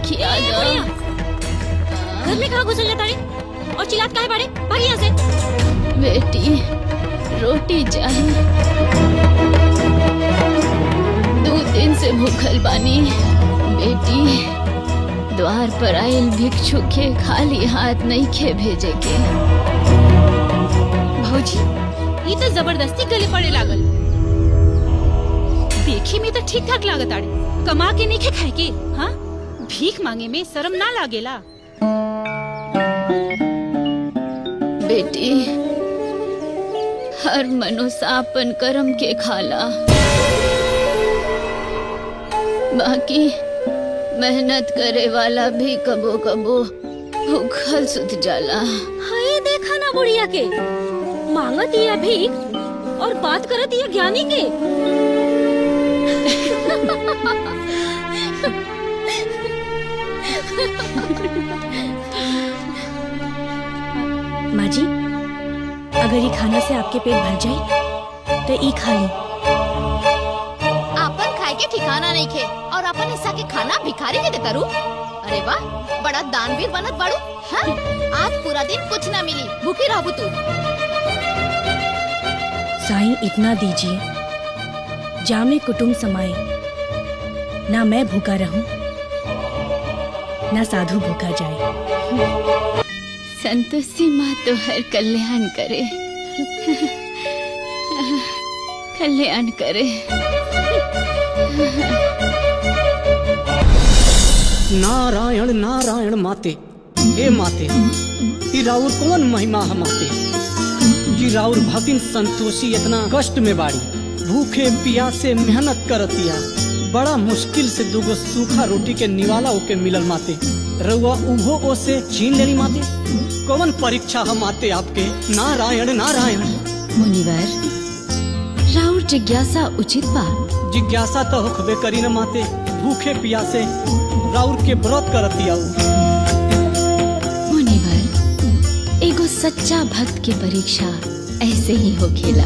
खिया दो। घर में कहाँ घुसल जाता रे और चिल्लात काहे बाड़े? भाग यहाँ से। बेटी रोटी चाहिए, 2 दिन से भूखल बानी। बेटी द्वार पर आयल भिक्षु के खाली हाथ नहीं खे भेजे के। भौजी ये तो जबरदस्ती गले पड़े लागल। देखी में तो ठीक ठाक लागत आड़े, कमा के नहीं खाए के। हाँ भीख मांगे में शर्म ना लागेला? बेटी हर मनुष्य आपन कर्म के खाला, बाकी मेहनत करे वाला भी कबो कबो भूखल सुत जाला। हाय देखा ना बुढ़िया के, मांगत या भीख और बात करत या ज्ञानी के। माँ जी, अगर ये खाना से आपके पेट भर जाए तो ये खा ली। आपन खाए के ठिकाना नहीं खे और अपन हिस्सा के खाना भिखारी के देता रू। अरे वाह, बड़ा दानवीर बनत बाड़ू। हाँ? आज पूरा दिन कुछ ना मिली, भूखी रहबू तू। साईं इतना दीजिए, जामे कुटुंब समाए, ना मैं भूखा रहूं, ना साधु भूखा जाए। संतोषी माँ तो हर कल्याण करे, कल्याण करे। नारायण नारायण माते, हे माते, ई राउर कौन महिमा है माते? जी राउर भगिन संतोषी इतना कष्ट में बाड़ी, भूखे प्यासे मेहनत करतिया, बड़ा मुश्किल से 2 सूखा रोटी के निवाला ओके मिलल माते। रउआ उभो ओ से छीन लेनी माते। कौन परीक्षा है माते आपके? नारायण नारायण। मुनिवर राउर जिज्ञासा उचित बा। जिज्ञासा तो होखबे करी न माते, भूखे प्यासे राउर के व्रत करतिया। मुनिवर एगो सच्चा भक्त की परीक्षा ऐसे ही होखेला।